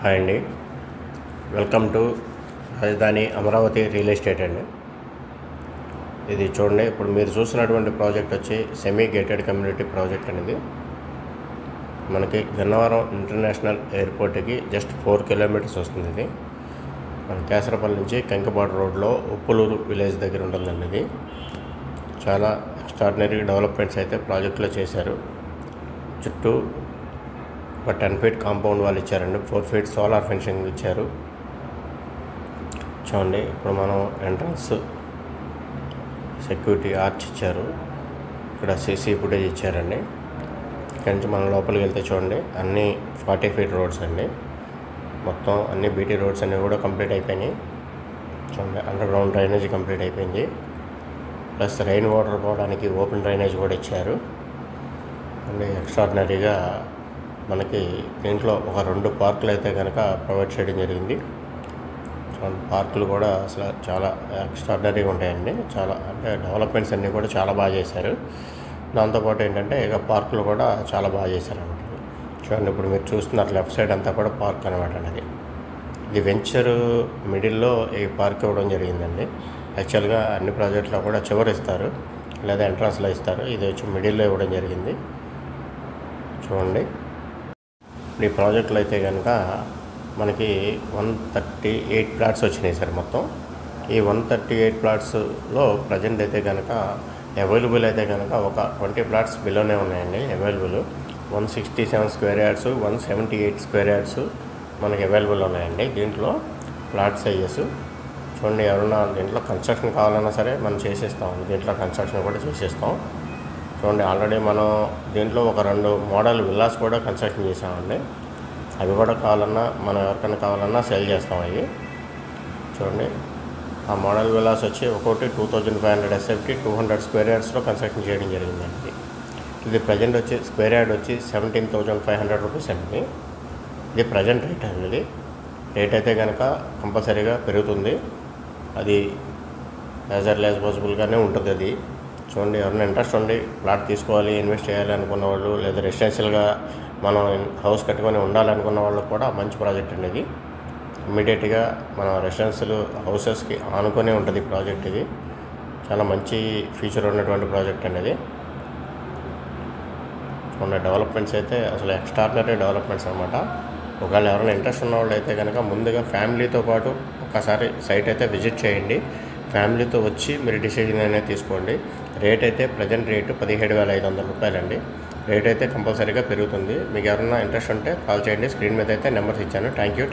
Hi అండి, welcome to రాజధాని Amaravati real estate అండి. ఇది చూడండి, ఇప్పుడు మీరు చూసినటువంటి ప్రాజెక్ట్ వచ్చి సెమీ గేటెడ్ కమ్యూనిటీ ప్రాజెక్ట్ అనేది మనకి గన్నవరం ఇంటర్నేషనల్ ఎయిర్పోర్ట్కి జస్ట్ 4 కిలోమీటర్స్ వస్తుంది. ఇది మన కేసరపల్లి నుంచి కంకిపాడు రోడ్లో ఉప్పులూరు విలేజ్ దగ్గర ఉంటుందండి. ఇది చాలా ఎక్స్ట్రాడినరీ డెవలప్మెంట్స్ అయితే ప్రాజెక్ట్లో చేశారు. చుట్టూ ఒక 10 ఫీట్ కాంపౌండ్ వాళ్ళు ఇచ్చారండి, 4 ఫీట్ సోలార్ ఫెన్సింగ్ ఇచ్చారు. చూడండి, ఇప్పుడు మనం ఎంట్రన్స్ సెక్యూరిటీ ఆర్చ్ ఇచ్చారు, ఇక్కడ సీసీ ఫుటేజ్ ఇచ్చారండి. ఇక్కడి నుంచి మనం లోపలికి వెళ్తే చూడండి, అన్నీ 40 ఫీట్ రోడ్స్ అండి. మొత్తం అన్ని బీటీ రోడ్స్ అన్నీ కూడా కంప్లీట్ అయిపోయినాయి. చూడండి, అండర్ గ్రౌండ్ డ్రైనేజ్ కంప్లీట్ అయిపోయింది, ప్లస్ రెయిన్ వాటర్ పోవడానికి ఓపెన్ డ్రైనేజ్ కూడా ఇచ్చారు అండి. ఎక్స్ట్రాడినరీగా మనకి దీంట్లో ఒక 2 పార్కులు అయితే కనుక ప్రొవైడ్ చేయడం జరిగింది. పార్కులు కూడా అసలు చాలా ఎక్స్ట్రాడినరీగా ఉంటాయండి. చాలా అంటే డెవలప్మెంట్స్ అన్నీ కూడా చాలా బాగా చేశారు. దాంతోపాటు ఏంటంటే ఇక పార్కులు కూడా చాలా బాగా చేశారు అనమాట. చూడండి, ఇప్పుడు మీరు చూస్తున్నారు లెఫ్ట్ సైడ్ అంతా కూడా పార్క్ అనమాట అండి. ఇది వెంచర్ మిడిల్లో ఈ పార్క్ ఇవ్వడం జరిగిందండి. యాక్చువల్గా అన్ని ప్రాజెక్టులో కూడా చివరి ఇస్తారు లేదా ఎంట్రన్స్లో ఇస్తారు, ఇది వచ్చి మిడిల్లో ఇవ్వడం జరిగింది. చూడండి, ఈ ప్రాజెక్టులో అయితే కనుక మనకి 138 ప్లాట్స్ వచ్చినాయి సార్. మొత్తం ఈ 138 ప్లాట్స్లో ప్రజెంట్ అయితే కనుక అవైలబుల్ అయితే కనుక ఒక 20 ప్లాట్స్ బిలోనే ఉన్నాయండి available. 167 square yards, 178 square yards మనకి అవైలబుల్ ఉన్నాయండి. దీంట్లో ప్లాట్ సైజెస్ చూడండి, ఎవరన్నా దీంట్లో కన్స్ట్రక్షన్ కావాలన్నా సరే మనం చేసేస్తాం. దీంట్లో కన్స్ట్రక్షన్ కూడా చేసేస్తాం. చూడండి, ఆల్రెడీ మనం దీంట్లో ఒక 2 మోడల్ విల్లాస్ కూడా కన్స్ట్రక్షన్ చేసామండి. అవి కూడా కావాలన్నా మనం ఎవరికైనా కావాలన్నా సేల్ చేస్తాం. అవి చూడండి, ఆ మోడల్ విల్లాస్ వచ్చి ఒక్కొక్కటి 2500 ఎస్ఎఫ్టీ 200 స్క్వేర్ యార్డ్స్లో కన్స్ట్రక్షన్ చేయడం జరిగిందండి. ఇది ప్రజెంట్ వచ్చి స్క్వేర్ యార్డ్ వచ్చి 17,500 రూపీస్ అండి. ఇది ప్రజెంట్ రేట్ అండి. రేట్ అయితే కనుక కంపల్సరీగా పెరుగుతుంది, అది యాజ్ ఎర్లీ యాజ్ పాసిబుల్గానే ఉంటుంది. అది చూడండి, ఎవరైనా ఇంట్రెస్ట్ ఉండి ప్లాట్ తీసుకోవాలి, ఇన్వెస్ట్ చేయాలి అనుకున్న వాళ్ళు, లేదా రెసిడెన్షియల్గా మనం హౌస్ కట్టుకొని ఉండాలనుకున్న వాళ్ళకి కూడా మంచి ప్రాజెక్ట్ అండి. ఇది ఇమ్మీడియట్గా మన రెసిడెన్షియల్ హౌసెస్కి ఆనుకొనే ఉంటుంది ప్రాజెక్ట్. ఇది చాలా మంచి ఫీచర్ ఉన్నటువంటి ప్రాజెక్ట్ అనేది. చూడండి, డెవలప్మెంట్స్ అయితే అసలు ఎక్స్ట్రాడినరీ డెవలప్మెంట్స్ అనమాట. ఒకవేళ ఎవరైనా ఇంట్రెస్ట్ ఉన్న వాళ్ళు అయితే కనుక ముందుగా ఫ్యామిలీతో పాటు ఒకసారి సైట్ అయితే విజిట్ చేయండి. ఫ్యామిలీతో వచ్చి మీరు డిసిజన్ అనేది తీసుకోండి. రేట్ అయితే ప్రజెంట్ రేటు 17,500 రూపాయలండి. రేట్ అయితే కంపల్సరీగా పెరుగుతుంది. మీకు ఎవరైనా ఇంట్రెస్ట్ ఉంటే కాల్ చేయండి. స్క్రీన్ మీద అయితే నెంబర్స్ ఇచ్చాను. Thank you.